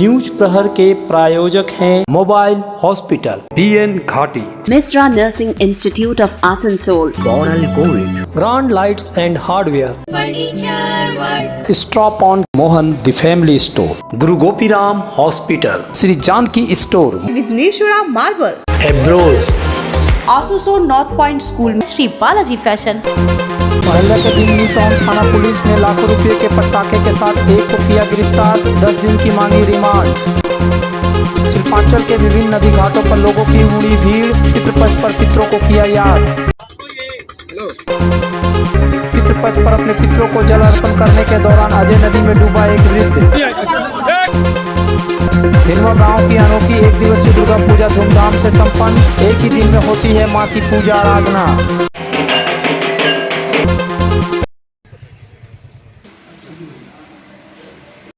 News प्रहर के प्रायोजक हैं mobile hospital BN Ghati, Mishra nursing institute of Asansol, Coral Gold, grand lights and hardware, stop on Mohan the family store, Guru Gopiram hospital, Shri Janki store, Vighneshwara marble, Ebros, Asansol north point school, Shri Balaji fashion. मोहल्ला के दिन new town थाना police ने लाखों रुपए के पटाखे के साथ एक को किया गिरफ्तार, 10 दिन की मांगी रिमांड। शिल्पांचल के विभिन्न नदी घाटों पर लोगों की उमड़ी भीड़, पितृपक्ष पर पितरों को किया याद। पितृपक्ष पर अपने पितरों को जल अर्पण करने के दौरान अजय नदी में डूबा एक वृद्ध। हिनवा गांव की अनोखी एक दिवसीय दुर्गा पूजा धूमधाम से संपन्न, एक ही दिन में होती है मां की पूजा आराधना।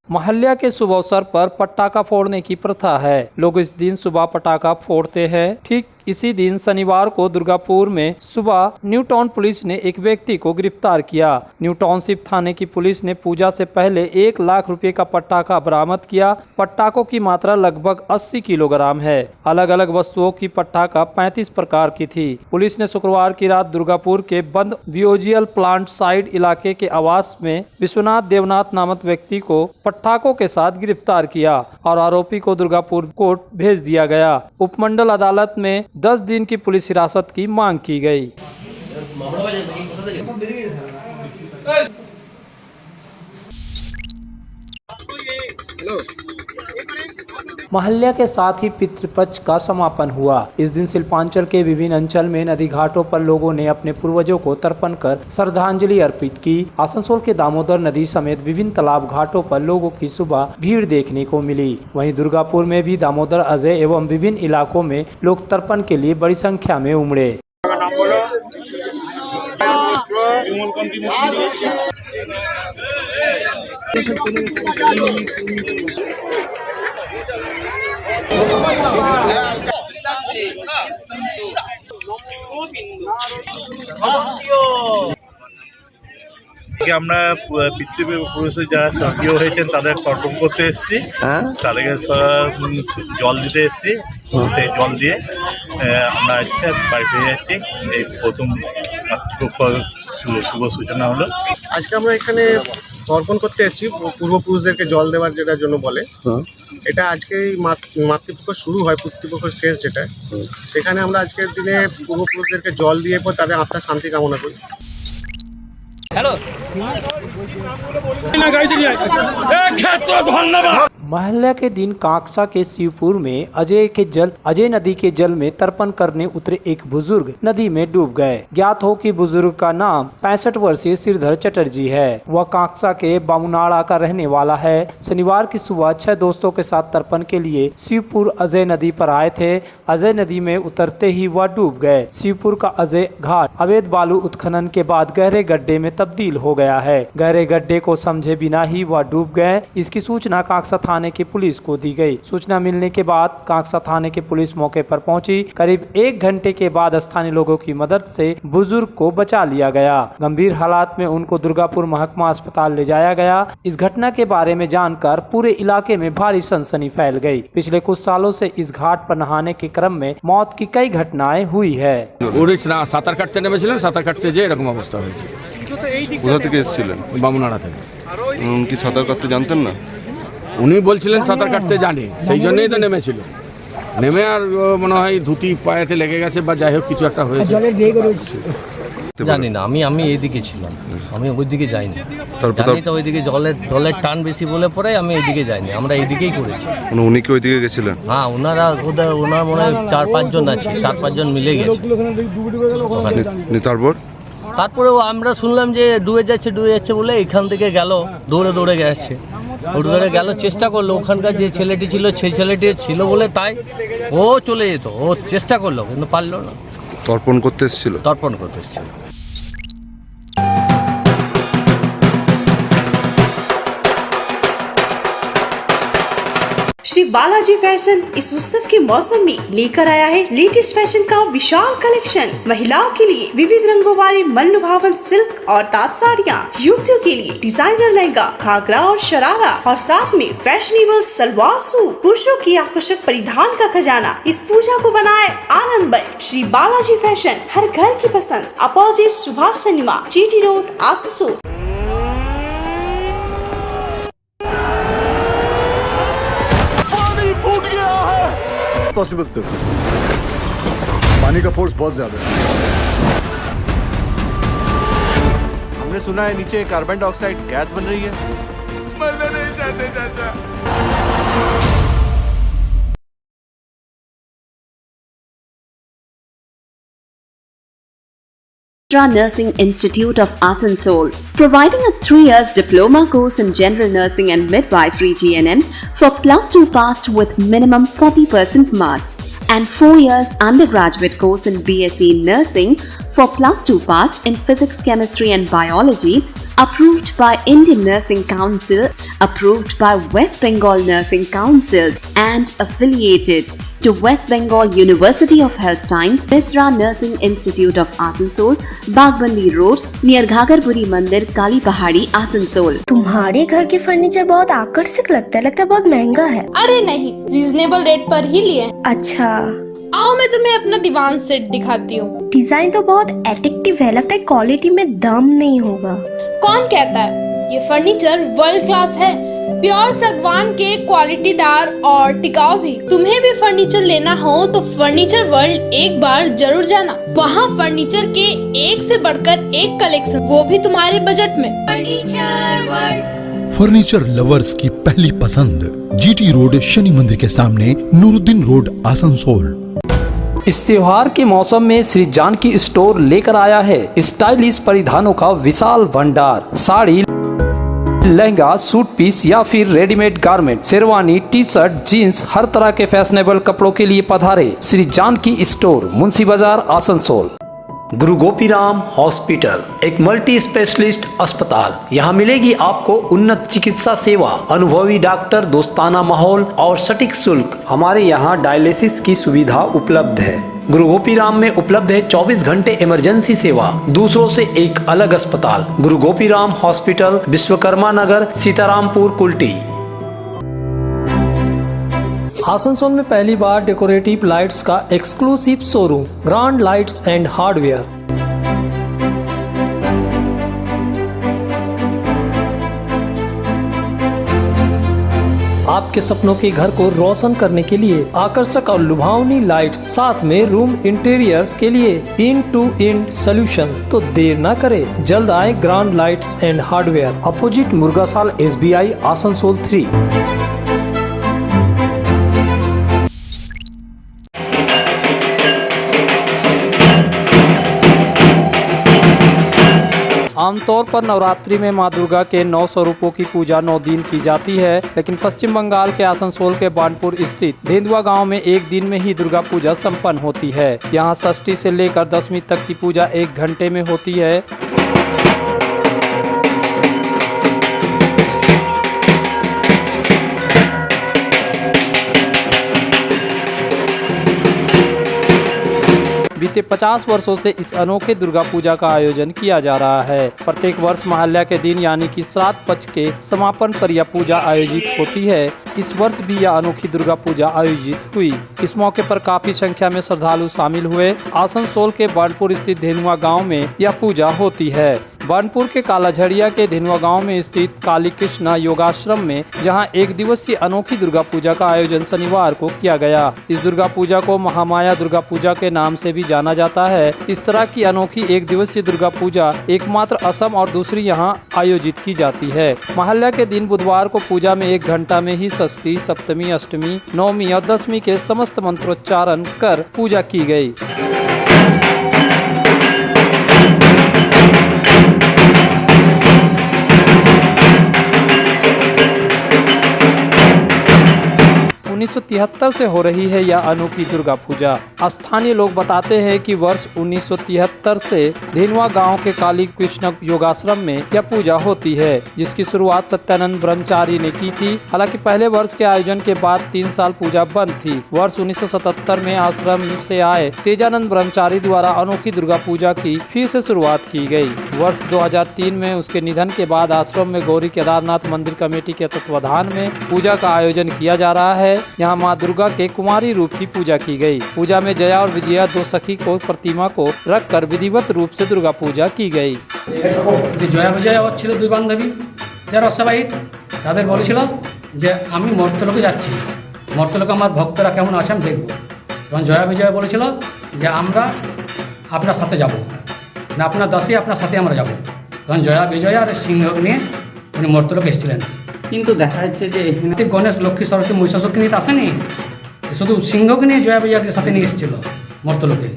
मोहल्ला के शुभ अवसर पर पटाखा फोड़ने की प्रथा है। लोग इस दिन सुबह पटाखा फोड़ते हैं। ठीक इसी दिन शनिवार को दुर्गापुर में सुबह न्यू टाउन पुलिस ने एक व्यक्ति को गिरफ्तार किया। न्यू टाउनशिप थाने की पुलिस ने पूजा से पहले 1 लाख रुपए का पटाखा बरामद किया। पटाखों की मात्रा लगभग 80 किलोग्राम है। अलग अलग वस्तुओं की पटाखा 35 प्रकार की थी। पुलिस ने शुक्रवार की रात दुर्गापुर के बंद बियोजियल प्लांट साइड इलाके के आवास में विश्वनाथ देवनाथ नामक व्यक्ति को पटाखों के साथ गिरफ्तार किया और आरोपी को दुर्गापुर कोर्ट भेज दिया गया। उपमंडल अदालत में 10 दिन की पुलिस हिरासत की मांग की गई। मोहल्ले के साथ ही पितृपक्ष का समापन हुआ। इस दिन शिल्पांचल के विभिन्न अंचल में नदी घाटों पर लोगों ने अपने पूर्वजों को तर्पण कर श्रद्धांजलि अर्पित की। आसनसोल के दामोदर नदी समेत विभिन्न तालाब घाटों पर लोगों की सुबह भीड़ देखने को मिली। वहीं दुर्गापुर में भी दामोदर, अजय एवं विभिन्न इलाकों में लोग तर्पण के लिए बड़ी संख्या में उमड़े। আমরা পিতৃপুরুষের যারা স্বর্গীয় হয়েছেন তাদের তর্পণ করতে এসেছি, তাদেরকে জল দিতে এসেছি। সেই জল দিয়ে আমরা আজকে বাড়ি ফিরে যাচ্ছি। এই প্রথম শুভ সূচনা হলো। আজকে আমরা এখানে তর্পণ করতে এসেছি, পূর্বপুরুষদেরকে জল দেওয়ার যেটার জন্য বলে। এটা আজকেই মাতৃপক্ষ শুরু হয়, পিতৃপক্ষ শেষ যেটা, সেখানে আমরা আজকের দিনে পূর্বপুরুষদেরকে জল দিয়ে পর তাদের আত্মার শান্তি কামনা করি। मोहल्ला के दिन कांकसा के शिवपुर में अजय नदी के जल में तर्पण करने उतरे एक बुजुर्ग नदी में डूब गए। ज्ञात हो कि बुजुर्ग का नाम 65 वर्षीय श्रीधर चटर्जी है। वह कांकसा के बामुनाड़ा का रहने वाला है। शनिवार की सुबह 6 दोस्तों के साथ तर्पण के लिए शिवपुर अजय नदी पर आए थे। अजय नदी में उतरते ही वह डूब गए। शिवपुर का अजय घाट अवैध बालू उत्खनन के बाद गहरे गड्ढे में तब्दील हो गया है। गहरे गड्ढे को समझे बिना ही वह डूब गए। इसकी सूचना कांकसा थाने की पुलिस को दी गई। सूचना मिलने के बाद कांकसा थाने की पुलिस मौके पर पहुंची। करीब 1 घंटे के बाद स्थानीय लोगों की मदद से बुजुर्ग को बचा लिया गया। गंभीर हालात में उनको दुर्गापुर महकमा अस्पताल ले जाया गया। इस घटना के बारे में जानकर पूरे इलाके में भारी सनसनी फैल गई। पिछले कुछ सालों से इस घाट पर नहाने के क्रम में मौत की कई घटनाएं हुई है। সাঁতার কাটতে নেমেছিলেন, সাঁতার কাটতে যে এরকম অবস্থা হয়েছে। কোথা থেকে এসেছিলেন? বামুনাড়া থেকে। কি সাঁতার কাটতে জানতেন না? উনি বলছিলেন সাঁতার কাটতে জানে, সেই জন্যই তো নেমেছিল। নেমে আর মনে হয় ধুতি পায়েতে লেগে গেছে বা যাই হোক কিছু একটা হয়েছে। জানি না, আমি এইদিকে ছিলাম, আমি ওইদিকে যাইনি। জানি তো ওইদিকে জলের টান বেশি বলে পরে আমি এইদিকে যাইনি, আমরা এইদিকেই করেছি। উনি কি ওইদিকে গেছিলেন? হ্যাঁ, ওনার মনে হয় 4-5 জন আছে, 4-5 জন মিলে গেছে। তারপরেও আমরা শুনলাম যে ডুবে যাচ্ছে বলে এখান থেকে গেল, দৌড়ে গেছে। দৌড়ে গেল, চেষ্টা করলো, ওখানকার যে ছেলেটি ছিল সেই ছেলেটি ছিল বলে তাই ও চলে যেত। ও চেষ্টা করলো কিন্তু পারলো না। তর্পণ করতে এসেছিল। श्री बालाजी फैशन इस उत्सव के मौसम में लेकर आया है लेटेस्ट फैशन का विशाल कलेक्शन। महिलाओं के लिए विविध रंगों वाले मनलुभावन सिल्क और ताँत साड़ियाँ, युवतियों के लिए डिजाइनर लहंगा, घाघरा और शरारा और साथ में फैशनेबल सलवार सूट, पुरुषों की आकर्षक परिधान का खजाना। इस पूजा को बनाए आनंदमय। श्री बालाजी फैशन, हर घर की पसंद, opposite Subhash cinema, GT road, Asansol. Possible sir, पानी का फोर्स बहुत ज्यादा है। हमने सुना है नीचे कार्बन डाइऑक्साइड गैस बन रही है। मरना नहीं चाहते चाचा। Nursing Institute of Asansol, providing a 3 years diploma course in general nursing and midwifery GNM for +2 passed with minimum 40% marks, and 4 years undergraduate course in BSc nursing for +2 passed in physics, chemistry and biology, approved by Indian Nursing Council, approved by West Bengal Nursing Council and affiliated to West Bengal University of Health Science, Misra Nursing Institute of Asansol, Bagbandi Road, near Ghagarpuri Mandir, Kali Pahadi, Asansol. तुम्हारे घर के furniture बहुत आकर्षक लगता है बहुत महंगा है। अरे नहीं, रीजनेबल रेट पर ही लिए। अच्छा, आओ मैं तुम्हें अपना दीवान सेट दिखाती हूँ। डिजाइन तो बहुत एट्रैक्टिव है, लगता है क्वालिटी में दम नहीं होगा। कौन कहता है? ये फर्नीचर वर्ल्ड क्लास है, प्योर सागवान के, क्वालिटीदार और टिकाऊ भी। तुम्हें भी फर्नीचर लेना हो तो फर्नीचर वर्ल्ड एक बार जरूर जाना। वहाँ फर्नीचर के एक से बढ़कर एक कलेक्शन, वो भी तुम्हारे बजट में। फर्नीचर वर्ल्ड, फर्नीचर लवर्स की पहली पसंद, जीटी रोड, शनि मंदिर के सामने, नूरुद्दीन रोड, आसनसोल। इस त्योहार के मौसम में श्री जानकी स्टोर लेकर आया है स्टाइलिश परिधानों का विशाल भंडार। साड़ी, लहंगा, सूट पीस या फिर readymade garment, sherwani, T shirt, jeans, हर तरह के फैशनेबल कपड़ों के लिए पधारे श्री जानकी स्टोर, मुंशी बाजार, आसनसोल। गुरु गोपीराम हॉस्पिटल, एक मल्टी स्पेशलिस्ट अस्पताल। यहाँ मिलेगी आपको उन्नत चिकित्सा सेवा, अनुभवी डॉक्टर, दोस्ताना माहौल और सटीक शुल्क। हमारे यहाँ डायलिसिस की सुविधा उपलब्ध है। गुरु गोपीराम में उपलब्ध है 24 घंटे इमरजेंसी सेवा, दूसरों से एक अलग अस्पताल। गुरु गोपीराम हॉस्पिटल, विश्वकर्मा नगर, सीतारामपुर, कुल्टी। आसनसोल में पहली बार डेकोरेटिव लाइट्स का exclusive showroom, grand lights and hardware. आपके सपनों के घर को रोशन करने के लिए आकर्षक और लुभावनी लाइट्स, साथ में रूम इंटीरियर्स के लिए इन टू इन सॉल्यूशंस। तो देर न करे, जल्द आए grand lights and hardware, opposite Murgasol SBI, Asansol 3। आमतौर पर नवरात्रि में मां दुर्गा के 9 स्वरूपों की पूजा 9 दिन की जाती है, लेकिन पश्चिम बंगाल के आसनसोल के बानपुर स्थित धेंधुआ गांव में एक दिन में ही दुर्गा पूजा संपन्न होती है। यहां षष्ठी से लेकर दशमी तक की पूजा 1 घंटे में होती है। बीते 50 वर्षों से इस अनोखे दुर्गा पूजा का आयोजन किया जा रहा है। प्रत्येक वर्ष महालया के दिन यानी कि श्राद्ध पक्ष के समापन पर यह पूजा आयोजित होती है। इस वर्ष भी यह अनोखी दुर्गा पूजा आयोजित हुई। इस मौके पर काफी संख्या में श्रद्धालु शामिल हुए। आसनसोल के बानपुर स्थित धेनुआ गांव में यह पूजा होती है। बानपुर के कालाझड़िया के धेनुआ गांव में स्थित काली कृष्णा योगाश्रम में जहां 1 दिवसीय अनोखी दुर्गा पूजा का आयोजन शनिवार को किया गया। इस दुर्गा पूजा को महामाया दुर्गा पूजा के नाम से भी जाना जाता है। इस तरह की अनोखी 1 दिवसीय दुर्गा पूजा एकमात्र असम और दूसरी यहां आयोजित की जाती है। महालया के दिन बुधवार को पूजा में 1 घंटा में ही षष्ठी, सप्तमी, अष्टमी, नवमी और दशमी के समस्त मंत्रोच्चारण कर पूजा की गई। 1973 से हो रही है यह अनोखी दुर्गा पूजा। स्थानीय लोग बताते हैं कि वर्ष 1973 से धेनुआ गांव के काली कृष्ण योगाश्रम में यह पूजा होती है, जिसकी शुरुआत सत्यानंद ब्रह्मचारी ने की थी। हालांकि पहले वर्ष के आयोजन के बाद 3 साल पूजा बंद थी। वर्ष 1977 में आश्रम से आए तेजानंद ब्रह्मचारी द्वारा अनोखी दुर्गा पूजा की फिर से शुरुआत की गई। वर्ष 2003 में उसके निधन के बाद आश्रम में गौरी केदारनाथ मंदिर कमेटी के तत्वाधान में पूजा का आयोजन किया जा रहा है। यहाँ माँ दुर्गा के कुमारी रूप की पूजा की गई। पूजा में जया और विजया 2 सखी को प्रतिमा को रखकर विधिवत रूप से दुर्गा पूजा की गई। জয়া বিজয়া ছিল 2 বান্ধবী যারা অস্বাভাবিক, তাদের বলেছিল যে আমি মর্তলোকে যাচ্ছি, মর্তলোকে আমার ভক্তরা কেমন আছে আমি দেখব। তখন জয়া বিজয়া বলেছিল যে আমরা আপনার সাথে যাব না, আপনার দাসী আপনার সাথে আমরা যাব। তখন জয়া বিজয়া আর সিংহকে নিয়ে উনি মর্তলোকে এসেছিলেন। কিন্তু দেখা যাচ্ছে যে এখানে গণেশ লক্ষ্মী সরস্বতী মহিষাসুরকে নিয়ে তো আসেনি, শুধু সিংহকে নিয়ে জয়া বিজয়াকে সাথে নিয়ে এসেছিল মর্তলোকে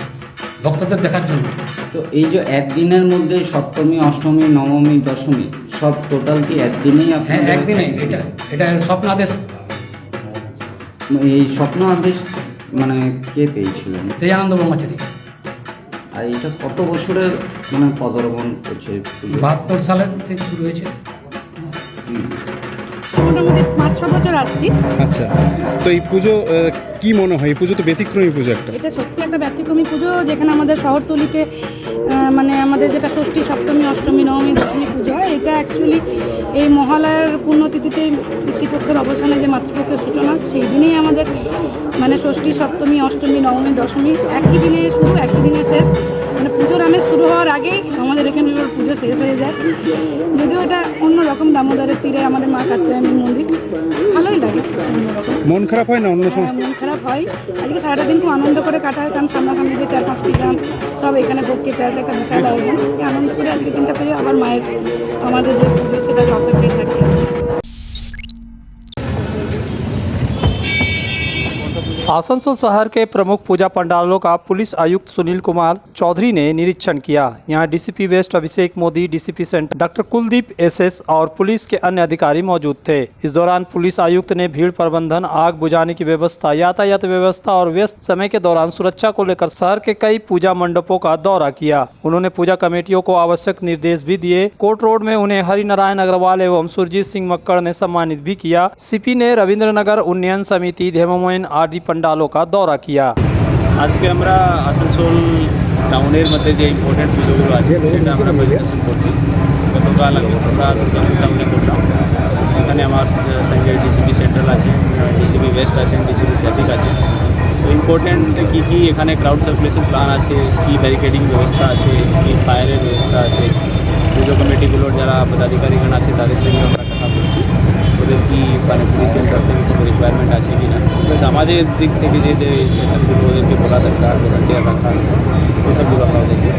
ভক্তদের দেখার জন্য। তো এই যে একদিনের মধ্যে সপ্তমী, অষ্টমী, নবমী, দশমী সব টোটাল কি একদিনেই? হ্যাঁ, একদিনেই। এটা স্বপ্নাদেশ। এই স্বপ্ন আদেশ মানে কে পেয়েছিলেন? তেজানন্দ ব্রহ্মচারী। আর এটা কত বছরের মানে পদার্পণ করছে? 72 সালের থেকে শুরু হয়েছে। মোটামুটি 5-6 বছর আসছি। আচ্ছা, তো এই পুজো কি মনে হয়? এই পুজো তো ব্যতিক্রমী পুজো একটা। এটা সত্যি একটা ব্যতিক্রমী পুজো, যেখানে আমাদের শহরতলিতে মানে আমাদের যেটা ষষ্ঠী, সপ্তমী, অষ্টমী, নবমী, দশমী পুজো হয়, এটা অ্যাকচুয়ালি এই মহালয়ার পুণ্যতিথিতে পিতৃপক্ষের অবসানে যে মাতৃপক্ষের সূচনা, সেই দিনেই আমাদের মানে ষষ্ঠী, সপ্তমী, অষ্টমী, নবমী, দশমী একই দিনে শুরু, একই দিনে শেষ। মানে পুজোর আমেজ শুরু হওয়ার আগেই আমাদের এখানে পুজো শেষ হয়ে যায়। যদিও এটা অন্যরকম, দামোদরের তীরে আমাদের মা কাত্যায়নীর মন্দির, ভালোই লাগে। মন খারাপ হয় না? অন্য সময় মন খারাপ হয়। আজকে সারাটা দিন খুব আনন্দ করে কাটা হয়, কারণ সামনাসামনি যে 4-5টি গ্রাম সব এখানে ভোগ খেতে আসে, একটা বিশাল আয়োজন। আনন্দ করে আজকে দিনটা পেয়ে আবার মায়ের আমাদের যে পুজো সেটাকে অপেক্ষায় থাকে। आसनसोल शहर के प्रमुख पूजा पंडालों का पुलिस आयुक्त सुनील कुमार चौधरी ने निरीक्षण किया। यहाँ DCP west Abhishek Modi, DCP centre doctor Kuldeep SS और पुलिस के अन्य अधिकारी मौजूद थे। इस दौरान पुलिस आयुक्त ने भीड़ प्रबंधन, आग बुझाने की व्यवस्था, यातायात व्यवस्था और व्यस्त समय के दौरान सुरक्षा को लेकर शहर के कई पूजा मंडपों का दौरा किया। उन्होंने पूजा कमेटियों को आवश्यक निर्देश भी दिए। कोर्ट रोड में उन्हें हरिनारायण अग्रवाल एवं सुरजीत सिंह मक्कड़ ने सम्मानित भी किया। सीपी ने रविंद्रनगर उन्नयन समिति, धेमोमयन आदि पंडालों का दौरा किया। আজকে আমরা আসানসোল টাউনের মধ্যে যে ইম্পর্টেন্ট পুজোগুলো আছে সেটা আমরা পরিদর্শন করছি। গতকাল আমি টাউনে করলাম। এখানে আমার সঙ্গে ডিসিপি সেন্ট্রাল আছে, ডিসিপি ওয়েস্ট আছেন, ডিসিপি ট্রাফিক আছে। তো ইম্পর্টেন্ট কী এখানে ক্রাউড সার্কুলেশন প্ল্যান আছে, কী ব্যারিকেডিং ব্যবস্থা আছে, কী ফায়ারের ব্যবস্থা আছে, পুজো কমিটিগুলোর যারা পদাধিকারীগণ আছে তাদের সঙ্গে আমরা কথা বলছি। ওদের কি মানে পুলিশের তরফ থেকে কিছু রিকোয়ারমেন্ট আছে কি না, প্লাস আমাদের দিক থেকে যে স্টেশনগুলো ওদেরকে বলা দরকার, ভলান্টিয়ার রাখা, এসবগুলো আমরা ওদেরকে।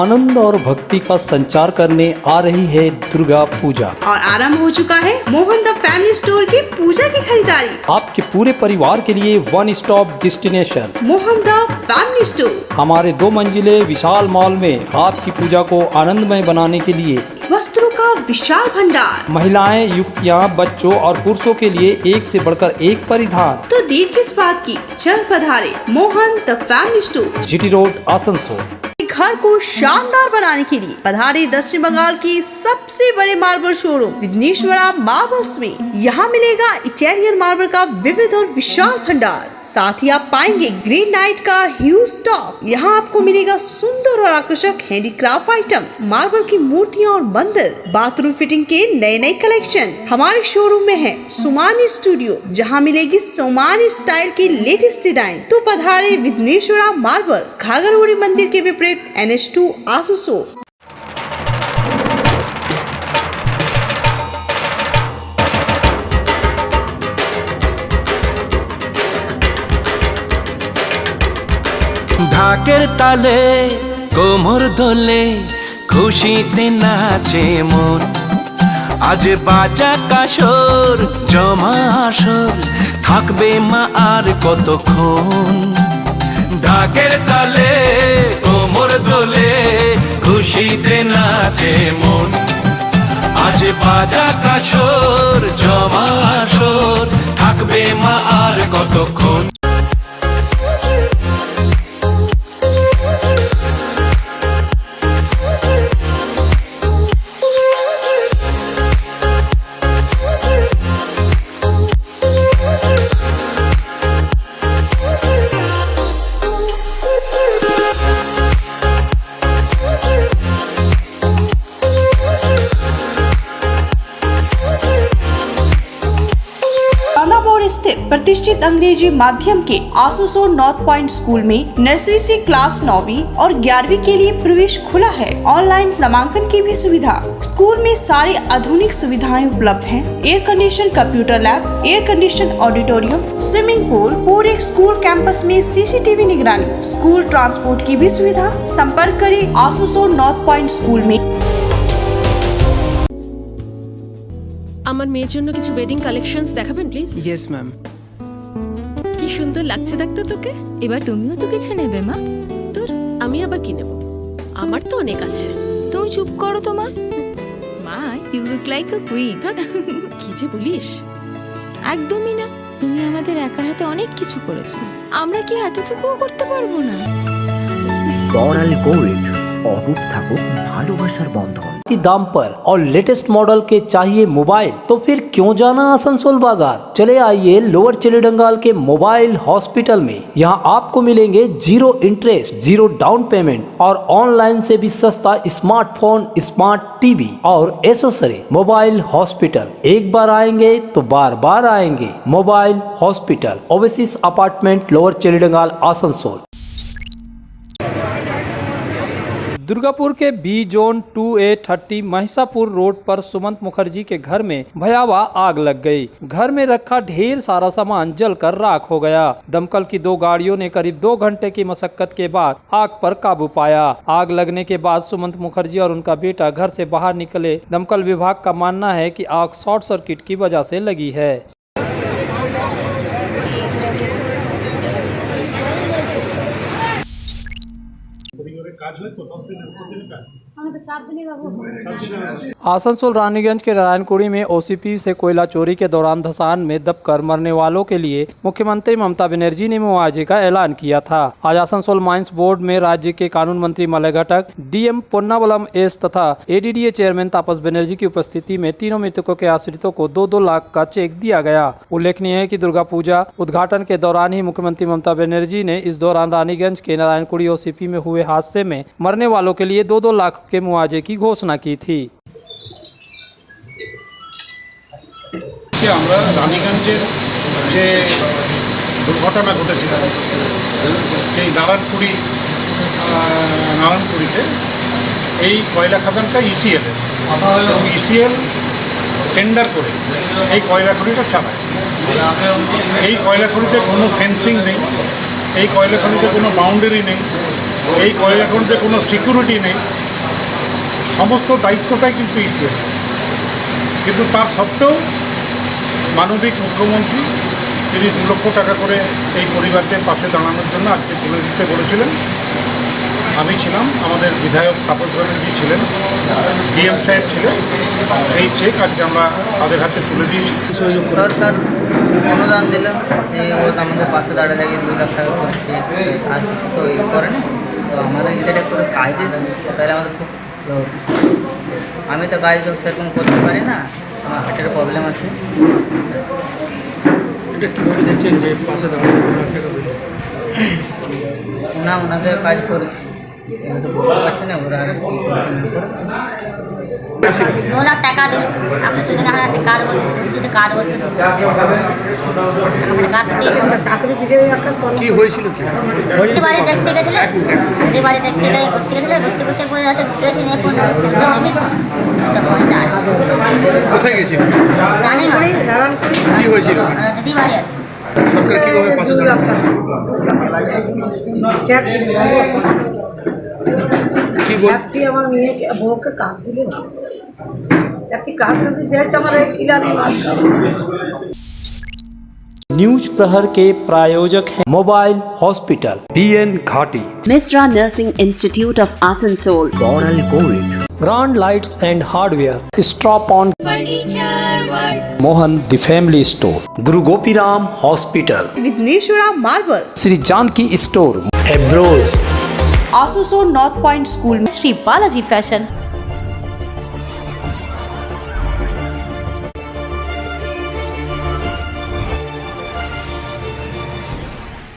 आनंद और भक्ति का संचार करने आ रही है दुर्गा पूजा और आरंभ हो चुका है मोहन द फैमिली स्टोर की पूजा की खरीदारी। आपके पूरे परिवार के लिए one stop destination Mohan the family store हमारे 2 मंजिले विशाल मॉल में आपकी पूजा को आनंदमय बनाने के लिए वस्त्रों का विशाल भंडार, महिलाएं, युवतियां, बच्चों और पुरुषों के लिए एक से बढ़कर एक परिधान। तो देर किस बात की, चल पधारे Mohan the family store, GT road, Asansol. घर को शानदार बनाने के लिए पधारे दक्षिण बंगाल की सबसे बड़े मार्बल शोरूम विघ्नेश्वरा मार्बल्स में। यहाँ मिलेगा इटालियन मार्बल का विविध और विशाल भंडार, साथ ही आप पाएंगे ग्रेनाइट का ह्यूज स्टॉक। यहाँ आपको मिलेगा सुंदर और आकर्षक हैंडीक्राफ्ट आइटम, मार्बल की मूर्तियाँ और मंदिर, बाथरूम फिटिंग के नए नए कलेक्शन। हमारे शोरूम में है सुमानी स्टूडियो, जहाँ मिलेगी सोमानी स्टाइल की लेटेस्ट डिजाइन। तो पधारे विघ्नेश्वरा मार्बल, घाघरगुड़ी मंदिर के विपरीत NH2 आसनसोल। ঢাকের তালে কোমর দোলে খুশিতে নাচে মন, আজ বাজা কাসর জমা আসর থাকবে মা আর কতক্ষণ। ঢাকের তালে কোমর দোলে খুশিতে নাচে মন, আজ বাজা কাসর জমা আসর থাকবে মা আর কতক্ষণ। मोड़ स्थित प्रतिष्ठित अंग्रेजी माध्यम के आसनसोल नॉर्थ पॉइंट स्कूल में नर्सरी से क्लास 9वीं और 11वीं के लिए प्रवेश खुला है। ऑनलाइन नामांकन की भी सुविधा। स्कूल में सारी आधुनिक सुविधाएं उपलब्ध हैं। Air condition computer lab, air condition auditorium, swimming pool, पूरे स्कूल कैंपस में सीसीटीवी निगरानी, स्कूल ट्रांसपोर्ट की भी सुविधा। संपर्क करें आसनसोल नॉर्थ पॉइंट स्कूल में। আমার মেয়ের জন্য কিছু ওয়েডিং কালেকশনস দেখাবেন প্লিজ? Yes ma'am. কি সুন্দর লাগছে দেখতে তোকে। এবার তুমিও তো কিছু নেবে মা। তোর আমি আবার কি নেব? আমার তো অনেক আছে। তুমি চুপ করো তো মা। মা you look like a queen. কি যে বলিস? একদমই না। তুমি আমাদের একার হাতে অনেক কিছু করেছো, আমরা কি এতটুকুও করতে পারবো না? বড়াল গোল্ড, অটুট থাকুক ভালোবাসার বন্ধন। की दाम पर और लेटेस्ट मॉडल के चाहिए मोबाइल, तो फिर क्यों जाना आसनसोल बाजार। चले आइए लोअर चिलीडंगाल के मोबाइल हॉस्पिटल में। यहाँ आपको मिलेंगे 0 इंटरेस्ट, 0 डाउन पेमेंट और ऑनलाइन से भी सस्ता स्मार्टफोन, स्मार्ट टीवी और एसेसरी। मोबाइल हॉस्पिटल, एक बार आएंगे तो बार बार आएंगे। Mobile hospital, oasis apartment, lower Chelidanga, Asansol. Durgapur के बी जोन 2A30 महिषापुर रोड पर सुमंत मुखर्जी के घर में भयावह आग लग गई। घर में रखा ढेर सारा सामान जलकर राख हो गया। दमकल की 2 गाड़ियों ने करीब 2 घंटे की मशक्कत के बाद आग पर काबू पाया। आग लगने के बाद सुमंत मुखर्जी और उनका बेटा घर से बाहर निकले। दमकल विभाग का मानना है कि आग शॉर्ट सर्किट की वजह से लगी है। आसनसोल रानीगंज के नारायणकुड़ी में ओसीपी से कोयला चोरी के दौरान धसान में दबकर मरने वालों के लिए मुख्यमंत्री ममता बनर्जी ने मुआवजे का ऐलान किया था। आज आसनसोल माइंस बोर्ड में राज्य के कानून मंत्री मलय घटक, डीएम पोन्नावलम एस तथा एडीडीए चेयरमैन तापस बनर्जी की उपस्थिति में तीनों मृतकों के आश्रितों को 2-2 लाख का चेक दिया गया। उल्लेखनीय है कि दुर्गा पूजा उद्घाटन के दौरान ही मुख्यमंत्री ममता बनर्जी ने इस दौरान रानीगंज के नारायणकुड़ी ओसीपी में हुए हादसे में मरने वालों के लिए 2-2 लाख के मुआवजे की घोषणा की थी। আমরা রানীগঞ্জের যে দুর্ঘটনা ঘটেছিল সেই নারায়ণকুড়িতে এই কয়লা খাদানটা ইসিএল এবং ইসিএল টেন্ডার করে এই কয়লা খনিটা চালায়। এই কয়লা খনিতে কোনো ফেন্সিং নেই, এই কয়লা খনিতে কোনো বাউন্ডারি নেই, এই কয়লা খনিতে কোনো সিকিউরিটি নেই। সমস্ত দায়িত্বটাই কিন্তু ইসিএল। কিন্তু তার সত্ত্বেও মানবিক মুখ্যমন্ত্রী তিনি 2 লক্ষ টাকা করে এই পরিবারদের পাশে দাঁড়ানোর জন্য আজকে তুলে দিতে বলেছিলেন। আমি ছিলাম, আমাদের বিধায়ক তাপস ব্যানার্জি ছিলেন, ডিএম সাহেব ছিলেন। সেই চেক আজকে আমরা তাদের হাতে তুলে দিয়েছি। সরকার অনুদান দিল, আমাদের পাশে দাঁড়িয়ে থেকে 2 লাখ টাকা করছে, আর কিছু তো করেনি। তো আমাদের এটা করে কাজ দিয়েছে, তাহলে আমাদের খুব আমি তো কাজ তো সেরকম করতে পারি না, আমার হার্টের প্রবলেম আছে। এটা কীভাবে দেখছেন যে পাশে দাঁড়িয়ে 2 লাখ টাকা দিল? না, ওনাদের কাজ করেছি, তো বলতে পারছি না ওরা আর কি 2 লাখ টাকা দিল। আপনি তো জানেন আমরা কাজ বলছি, যদি কাজ বলছি চাকরি পিছিয়ে কি হয়েছিল? কি বাড়ি দেখতে গেছিলেন? বাড়ি দেখতে যাই করতে গেছিলেন, করতে করতে বলে যাচ্ছে দেখেছি কোথায় গেছিল? জানি না কি হয়েছিল? দিদি বাড়ি আছে। সরকার কিভাবে পাশে দাঁড়ায়? কি বল আমার মেয়েকে বউকে কাজ দিলে না, একটি কাজ যদি দেখতে আমার এই ছিলানি न्यूज प्रहर के प्रायोजक हैं mobile hospital, BN Ghati, Mishra nursing institute of Asansol, बड़ाल gold, Grand Lights and Hardware. Stop on Mohan the Family Store. Guru Gopiram Hospital. Vighneshwara marble, Sri Janki Store. Ebros. Asansol north point school में श्री बालाजी फैशन,